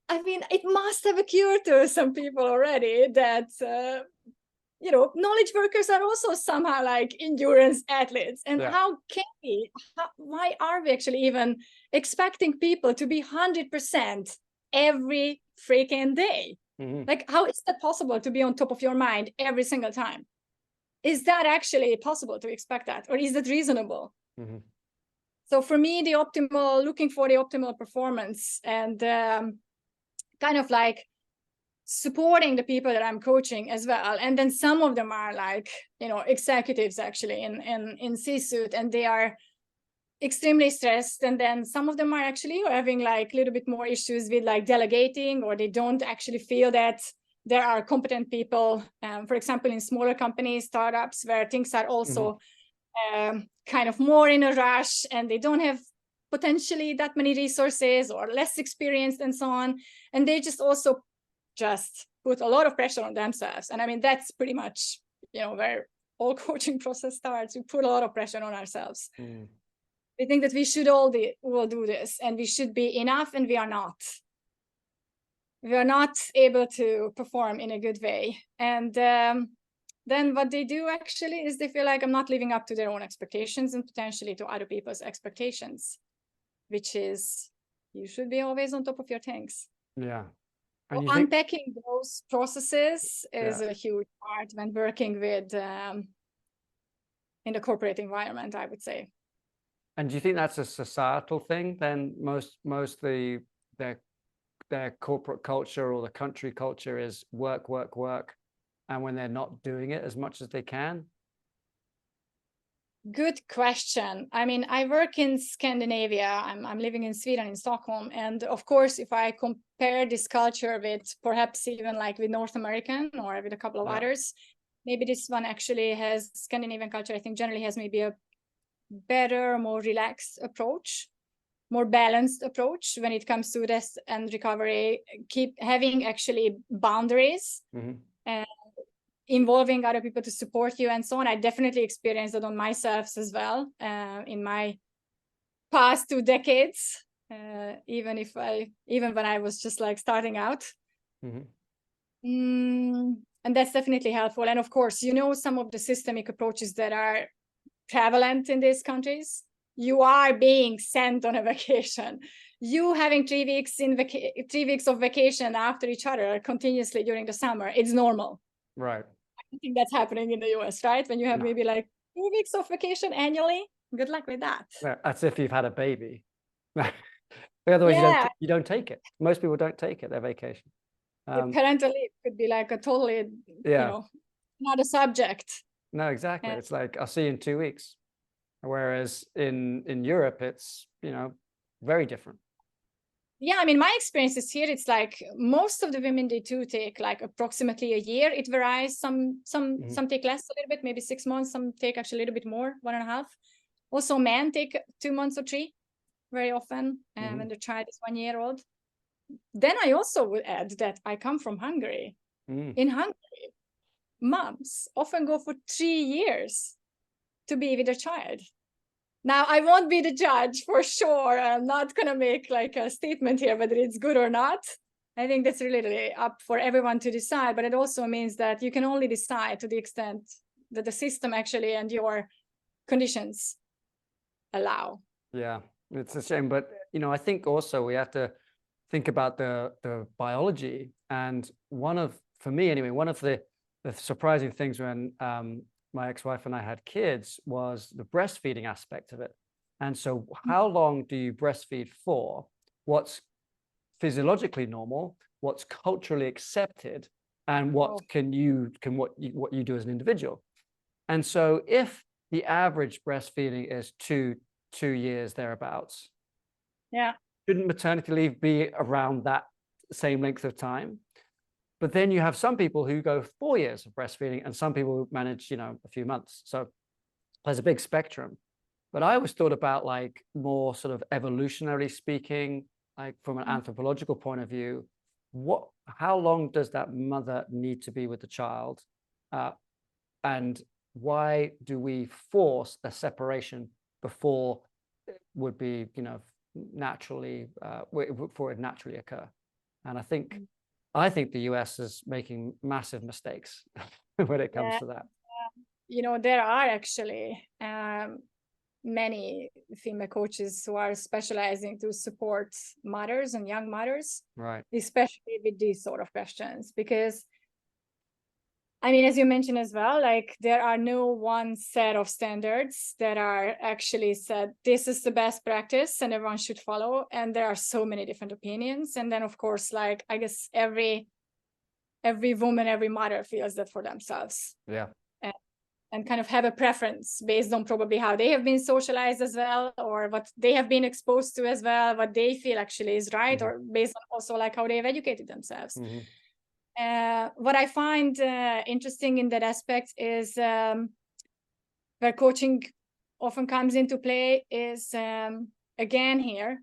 I mean, it must have occurred to some people already that, you know, knowledge workers are also somehow like endurance athletes. And how can we, why are we actually even expecting people to be 100% every freaking day? Like, how is that possible to be on top of your mind every single time? Is that actually possible to expect that? Or is that reasonable? So for me, looking for the optimal performance and kind of like supporting the people that I'm coaching as well. And then some of them are like, you know, executives actually in C-suite, and they are extremely stressed. And then some of them are actually having like a little bit more issues with like delegating, or they don't actually feel that there are competent people. For example, in smaller companies, startups, where things are also kind of more in a rush, and they don't have potentially that many resources or less experienced and so on. And they just also just put a lot of pressure on themselves. And I mean, that's pretty much, where all coaching process starts. We put a lot of pressure on ourselves. We think that we should all do this and we should be enough, and we are not. We are not able to perform in a good way. And then what they do actually is they feel like I'm not living up to their own expectations and potentially to other people's expectations, which is, you should be always on top of your things. Yeah. And unpacking those processes is a huge part when working with in the corporate environment, I would say. And do you think that's a societal thing then? Mostly their corporate culture or the country culture is work, work, work. And when they're not doing it as much as they can? Good question. I mean, I work in Scandinavia. I'm living in Sweden, in Stockholm. And of course, if I compare this culture with perhaps even like with North American or with a couple of others, maybe this one actually has Scandinavian culture, I think generally has maybe a better, more relaxed approach, more balanced approach when it comes to rest and recovery, keep having actually boundaries. Involving other people to support you and so on. I definitely experienced that on myself as well in my past 2 decades, even when I was just like starting out. And that's definitely helpful. And of course, some of the systemic approaches that are prevalent in these countries. You are being sent on a vacation. You having 3 weeks 3 weeks of vacation after each other continuously during the summer. It's normal. Right. I think that's happening in the US, right? When you have maybe like 2 weeks of vacation annually, good luck with that. Yeah, that's if you've had a baby. Otherwise, you don't take it. Most people don't take it, their vacation. Parental leave could be like a totally, not a subject. No, exactly. It's like, I'll see you in 2 weeks. Whereas in Europe, it's, very different. Yeah, I mean, my experiences here, it's like most of the women, they do take like approximately a year. It varies. Some take less a little bit, maybe 6 months. Some take actually a little bit more, 1.5. Also, men take 2 months or 3 very often when the child is 1 year old. Then I also would add that I come from Hungary. In Hungary, moms often go for 3 years to be with their child. Now, I won't be the judge for sure. I'm not going to make like a statement here whether it's good or not. I think that's really up for everyone to decide. But it also means that you can only decide to the extent that the system actually and your conditions allow. Yeah, it's a shame. But, I think also we have to think about the biology. And for me anyway, one of the surprising things when my ex-wife and I had kids was the breastfeeding aspect of it. And so how long do you breastfeed for? What's physiologically normal, what's culturally accepted, and what you do as an individual. And so if the average breastfeeding is two years thereabouts, shouldn't maternity leave be around that same length of time? But then you have some people who go 4 years of breastfeeding and some people who manage, a few months. So there's a big spectrum. But I always thought about like more sort of evolutionarily speaking, like from an anthropological point of view, how long does that mother need to be with the child? And why do we force a separation before it would be, naturally, before it naturally occur? And I think the US is making massive mistakes when it comes to that. There are actually many female coaches who are specializing to support mothers and young mothers, right? Especially with these sort of questions, because I mean, as you mentioned as well, like there are no one set of standards that are actually said, this is the best practice and everyone should follow. And there are so many different opinions. And then of course, like, I guess every woman, every mother feels that for themselves. Yeah. And kind of have a preference based on probably how they have been socialized as well, or what they have been exposed to as well, what they feel actually is right, or based on also like how they've educated themselves. What I find interesting in that aspect is where coaching often comes into play is again here,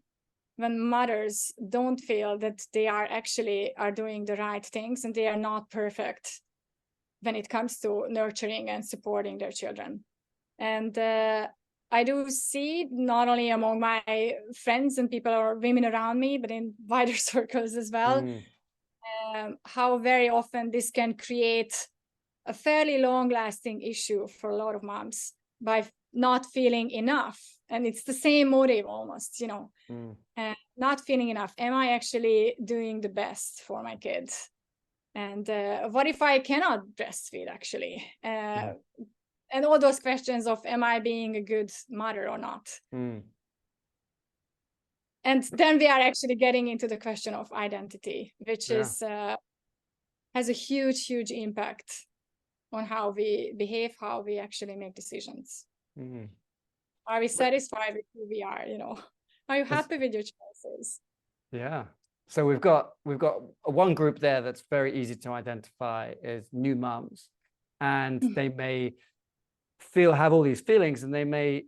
when mothers don't feel that they are doing the right things and they are not perfect when it comes to nurturing and supporting their children. And I do see not only among my friends and people or women around me, but in wider circles as well, how very often this can create a fairly long-lasting issue for a lot of moms by not feeling enough. And it's the same motive almost, not feeling enough. Am I actually doing the best for my kids? And what if I cannot breastfeed actually? And all those questions of, am I being a good mother or not? And then we are actually getting into the question of identity, which is has a huge, huge impact on how we behave, how we actually make decisions. Are we satisfied with who we are? Are you happy with your choices? Yeah. So we've got one group there that's very easy to identify is new mums, and they may have all these feelings, and they may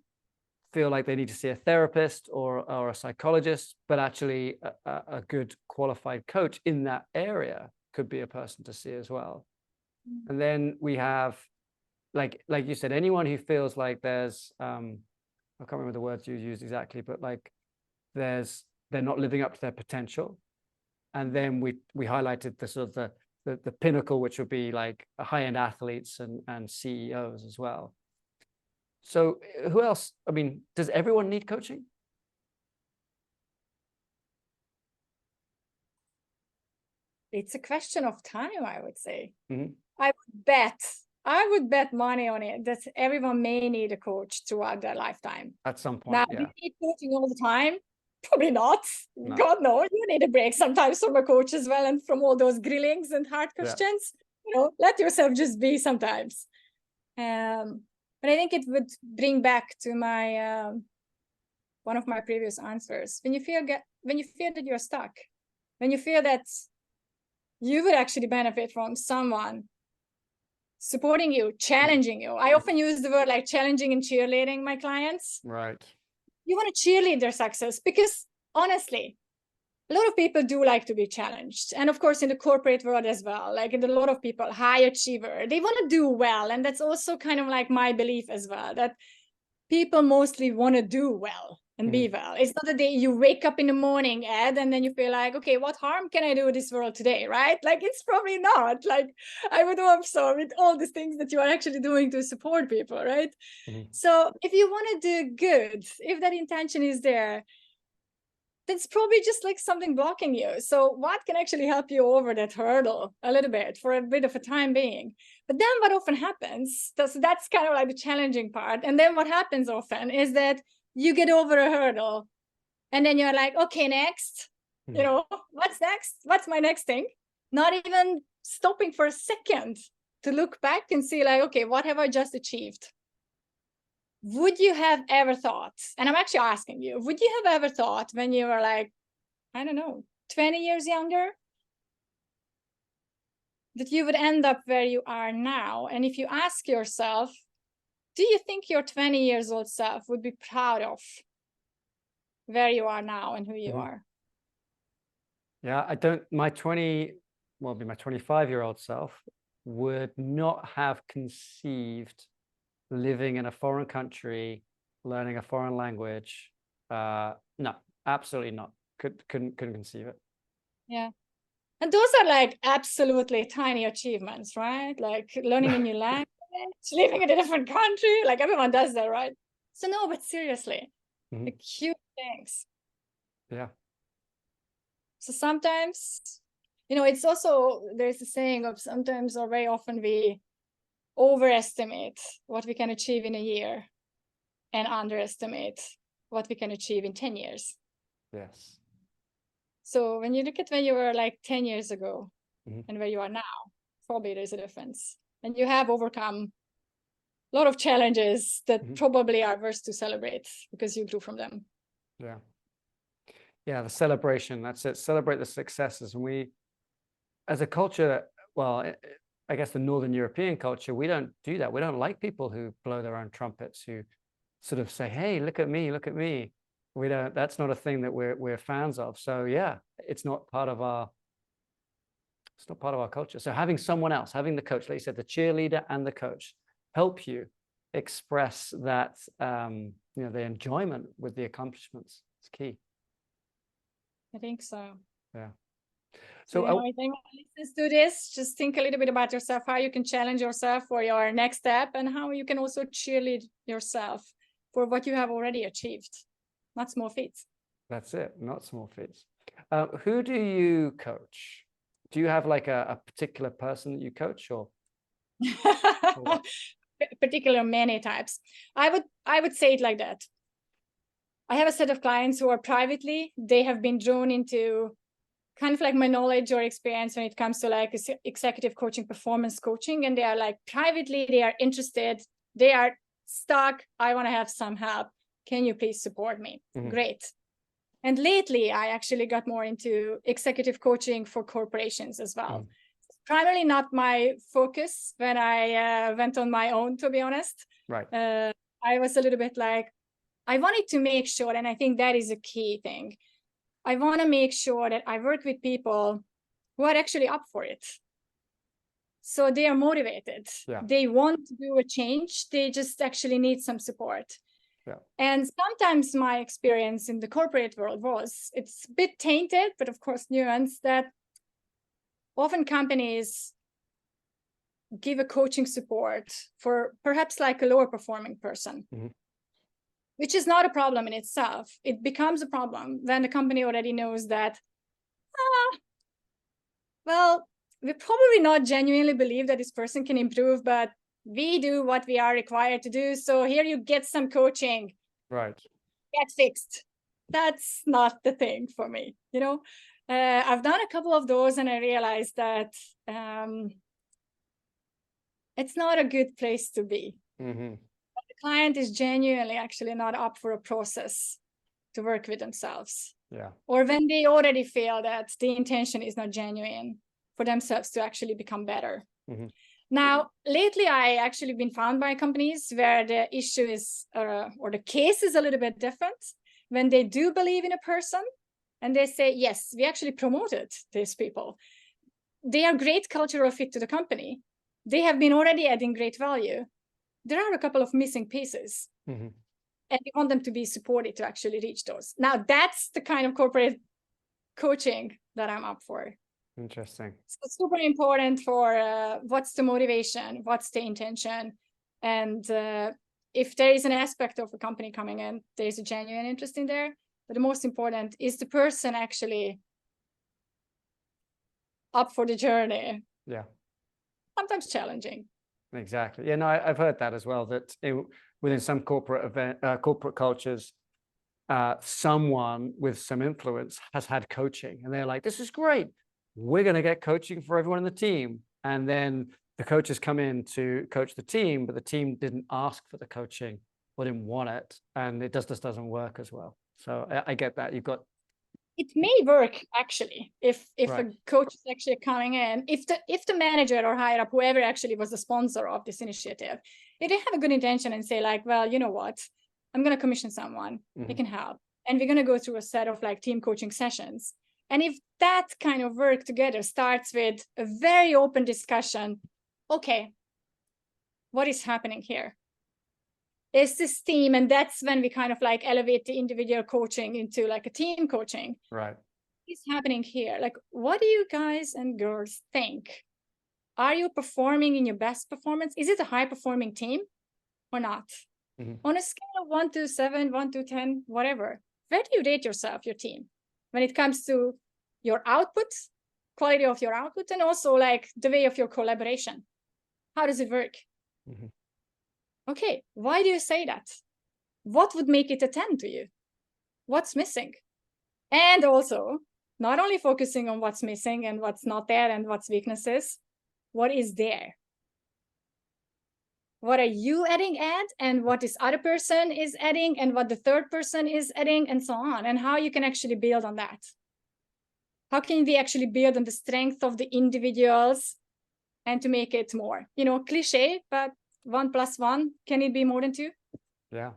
feel like they need to see a therapist or a psychologist, but actually a good qualified coach in that area could be a person to see as well. And then we have, like you said, anyone who feels like there's I can't remember the words you used exactly, but like they're not living up to their potential. And then we highlighted the sort of the pinnacle, which would be like high-end athletes and CEOs as well. So who else? I mean, does everyone need coaching? It's a question of time, I would say. I would bet money on it that everyone may need a coach throughout their lifetime. At some point, now, do you need coaching all the time? Probably not. No. God, no. You need a break sometimes from a coach as well, and from all those grillings and hard questions. Let yourself just be sometimes. But I think it would bring back to my one of my previous answers. When you feel that you're stuck, when you feel that you would actually benefit from someone supporting you, challenging you. I often use the word like challenging and cheerleading my clients. Right. You want to cheerlead their success because honestly, a lot of people do like to be challenged. And of course, in the corporate world as well, like in a lot of people, high achiever, they want to do well. And that's also kind of like my belief as well, that people mostly want to do well and be well. It's not that you wake up in the morning, Ed, and then you feel like, okay, what harm can I do in this world today, right? Like, it's probably not. Like, I would hope so, with all these things that you are actually doing to support people, right? So if you want to do good, if that intention is there, that's probably just like something blocking you. So what can actually help you over that hurdle a little bit for a bit of a time being? But then what often happens, so that's kind of like the challenging part. And then what happens often is that you get over a hurdle and then you're like, okay, next, what's next? What's my next thing? Not even stopping for a second to look back and see like, okay, what have I just achieved? Would you have ever thought, and I'm actually asking you, would you have ever thought when you were like, I don't know, 20 years younger, that you would end up where you are now? And if you ask yourself, do you think your 20 years old self would be proud of where you are now and who you are? Yeah, I don't, my 25-year-old self would not have conceived living in a foreign country, learning a foreign language. No, absolutely not. Couldn't conceive it. Yeah. And those are like absolutely tiny achievements, right? Like learning a new language, living in a different country, like everyone does that, right? So no, but seriously, like huge things. Yeah. So sometimes, it's also, there's a saying of sometimes or very often we overestimate what we can achieve in a year and underestimate what we can achieve in 10 years. Yes. So when you look at when you were like 10 years ago and where you are now, probably there's a difference. And you have overcome a lot of challenges that probably are worth to celebrate because you grew from them. Yeah. Yeah, the celebration, that's it. Celebrate the successes. And we, as a culture, well, I guess the Northern European culture, we don't do that. We don't like people who blow their own trumpets, who sort of say, hey, look at me, look at me. We don't, that's not a thing that we're fans of. So yeah, it's not part of our culture. So having someone else, having the coach, like you said, the cheerleader and the coach, help you express that the enjoyment with the accomplishments. It's key. I think so. Yeah. So I think listeners do this, just think a little bit about yourself, how you can challenge yourself for your next step, and how you can also cheerlead yourself for what you have already achieved. Not small feats. That's it, not small feats. Who do you coach? Do you have like a particular person that you coach, or particular many types? I would say it like that. I have a set of clients who are privately, they have been drawn into kind of like my knowledge or experience when it comes to like executive coaching, performance coaching, and they are like privately, they are interested, they are stuck. I want to have some help. Can you please support me? Mm-hmm. Great. And lately, I actually got more into executive coaching for corporations as well. Mm. Primarily not my focus when I went on my own, to be honest. Right. I was a little bit like, I wanted to make sure, and I think that is a key thing. I want to make sure that I work with people who are actually up for it. So they are motivated. Yeah. They want to do a change. They just actually need some support. Yeah. And sometimes my experience in the corporate world it's a bit tainted, but of course nuanced, that often companies give a coaching support for perhaps like a lower performing person. Mm-hmm. Which is not a problem in itself. It becomes a problem when the company already knows that, well, we probably not genuinely believe that this person can improve, but we do what we are required to do. So here you get some coaching. Right. Get fixed. That's not the thing for me. I've done a couple of those and I realized that it's not a good place to be. Mm-hmm. Client is genuinely actually not up for a process to work with themselves. Yeah. Or when they already feel that the intention is not genuine for themselves to actually become better. Mm-hmm. Now, lately, I actually been found by companies where the issue is, or the case is a little bit different. When they do believe in a person and they say, yes, we actually promoted these people. They are great cultural fit to the company. They have been already adding great value. There are a couple of missing pieces. Mm-hmm. And we want them to be supported to actually reach those. Now, that's the kind of corporate coaching that I'm up for. Interesting. So it's super important for what's the motivation, what's the intention. And if there is an aspect of a company coming in, there's a genuine interest in there. But the most important is the person actually up for the journey. Yeah. Sometimes challenging. Exactly. Yeah, no, I've heard that as well, that within some corporate cultures, someone with some influence has had coaching and they're like, this is great. We're going to get coaching for everyone in the team. And then the coaches come in to coach the team, but the team didn't ask for the coaching or didn't want it. And it just doesn't work as well. So I get that. It may work actually if right. a coach is actually coming in, if the manager or higher up, whoever actually was the sponsor of this initiative, if they have a good intention and say like, well, you know what, I'm going to commission someone, mm-hmm. They can help. And we're going to go through a set of like team coaching sessions. And if that kind of work together starts with a very open discussion, okay, what is happening here? Is this team? And that's when we kind of like elevate the individual coaching into like a team coaching. Right. What is happening here? Like, what do you guys and girls think? Are you performing in your best performance? Is it a high performing team or not? Mm-hmm. On a scale of 1 to 7, 1 to 10, whatever, where do you rate yourself, your team, when it comes to your output, quality of your output, and also like the way of your collaboration? How does it work? Mm-hmm. Okay, why do you say that? What would make it a 10 to you? What's missing? And also, not only focusing on what's missing and what's not there and what's weaknesses, what is there? What are you adding and what this other person is adding and what the third person is adding and so on, and how you can actually build on that. How can we actually build on the strength of the individuals and to make it more, cliche, but 1 + 1, can it be more than 2? Yeah.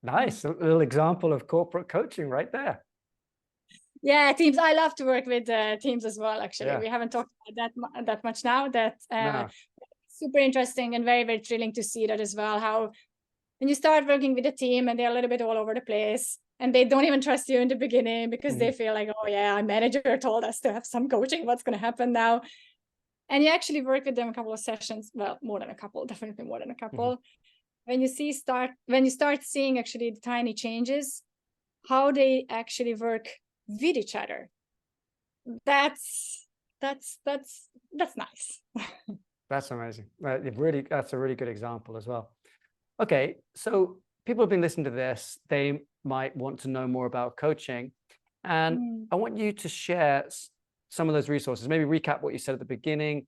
Nice. A little example of corporate coaching right there. Yeah, teams. I love to work with teams as well, actually. Yeah. We haven't talked about that much now. No. Super interesting and very, very thrilling to see that as well. How when you start working with a team and they're a little bit all over the place and they don't even trust you in the beginning because they feel like, oh yeah, our manager told us to have some coaching. What's going to happen now? And you actually work with them a couple of sessions. Well, more than a couple, definitely more than a couple. When you start seeing actually the tiny changes, how they actually work with each other, that's nice. That's amazing. That's a really good example as well. Okay, so people have been listening to this. They might want to know more about coaching, and I want you to share some of those resources. Maybe recap what you said at the beginning.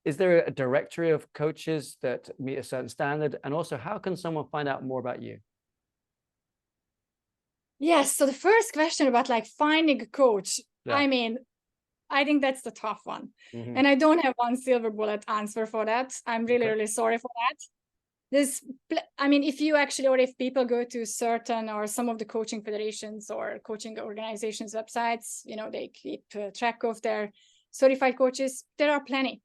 Is there a directory of coaches that meet a certain standard? And also, how can someone find out more about you? Yes. So the first question about like finding a coach, Yeah. I mean, I think that's the tough one. And I don't have one silver bullet answer for that. I'm really, really sorry for that. I mean, if you actually, or if people go to certain or some of the coaching federations or coaching organizations' websites, you know, they keep track of their certified coaches. There are plenty.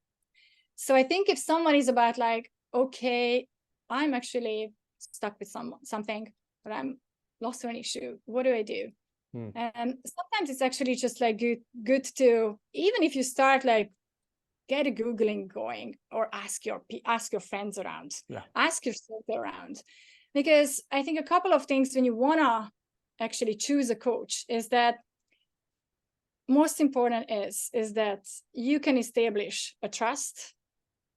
So I think if someone is about like, okay, I'm actually stuck with something, but I'm lost to an issue. What do I do? And sometimes it's actually just like good to, even if you start like get a Googling going or ask your friends around, ask yourself around, because I think a couple of things when you want to actually choose a coach is that most important is that you can establish a trust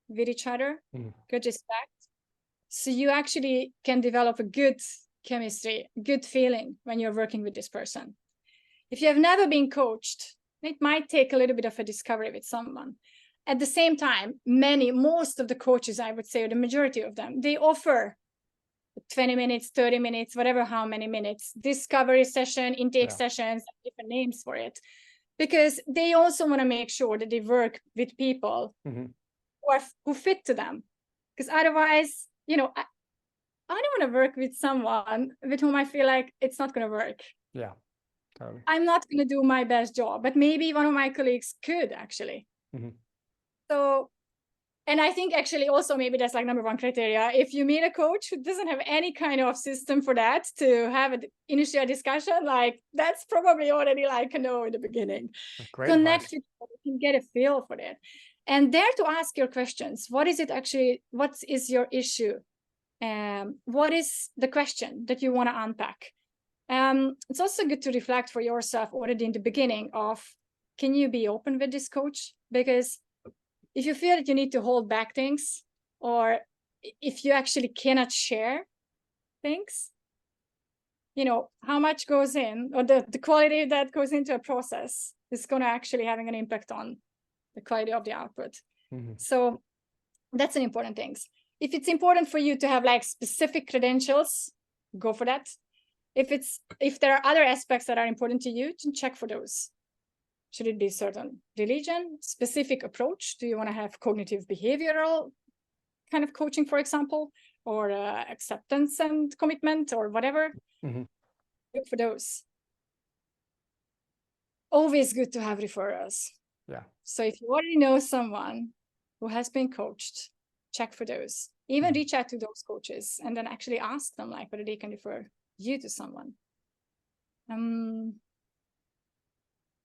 with each other, good respect. So you actually can develop a good chemistry, good feeling when you're working with this person. If you have never been coached, it might take a little bit of a discovery with someone. At the same time, most of the coaches, I would say, or the majority of them, they offer 20 minutes, 30 minutes, whatever, how many minutes, discovery session, intake sessions, different names for it, because they also want to make sure that they work with people who fit to them. Because otherwise, you know, I don't want to work with someone with whom I feel like it's not going to work. Yeah, totally. I'm not going to do my best job, but maybe one of my colleagues could actually. So, and I think actually also maybe that's like number one criteria. If you meet a coach who doesn't have any kind of system for that to have an initial discussion, like that's probably already like a no in the beginning. Connect with people, you can get a feel for it. And dare to ask your questions. What is it actually? What is your issue? What is the question that you want to unpack? It's also good to reflect for yourself already in the beginning of, can you be open with this coach? Because if you feel that you need to hold back things, or if you actually cannot share things, you know, how much goes in, or the quality that goes into a process is going to actually having an impact on the quality of the output. So that's an important thing. If it's important for you to have like specific credentials, go for that. If there are other aspects that are important to you, then check for those. Should it be certain religion, specific approach? Do you want to have cognitive behavioral kind of coaching, for example, or acceptance and commitment or whatever? Look for those. Always good to have referrals. Yeah. So if you already know someone who has been coached, check for those. Even reach out to those coaches and then actually ask them like whether they can refer you to someone.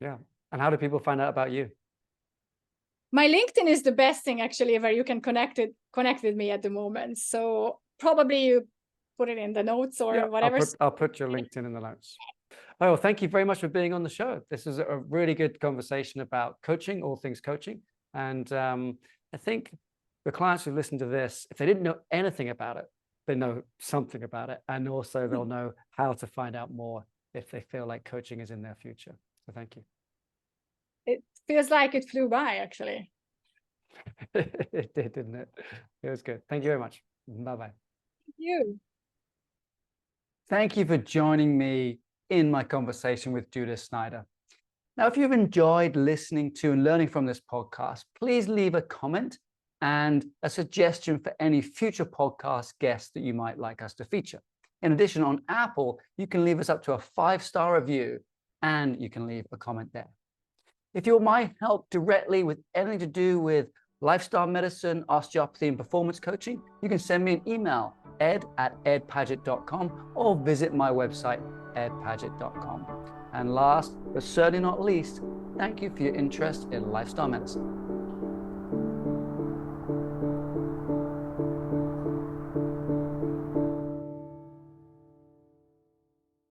Yeah. And how do people find out about you? My LinkedIn is the best thing actually where you can connect with me at the moment. So probably you put it in the notes or whatever. I'll put your LinkedIn in the notes. Oh, well, thank you very much for being on the show. This is a really good conversation about coaching, all things coaching. And I think the clients who listen to this, if they didn't know anything about it, they know something about it. And also they'll know how to find out more if they feel like coaching is in their future. So thank you. It feels like it flew by, actually. It did, didn't it? It was good. Thank you very much. Bye-bye. Thank you. Thank you for joining me in my conversation with Judit Schneider. Now, if you've enjoyed listening to and learning from this podcast, please leave a comment and a suggestion for any future podcast guests that you might like us to feature. In addition, on Apple, you can leave us up to a 5-star review and you can leave a comment there. If you want my help directly with anything to do with lifestyle medicine, osteopathy, and performance coaching, you can send me an email, ed@edpaget.com, or visit my website, edpaget.com. And last, but certainly not least, thank you for your interest in lifestyle medicine.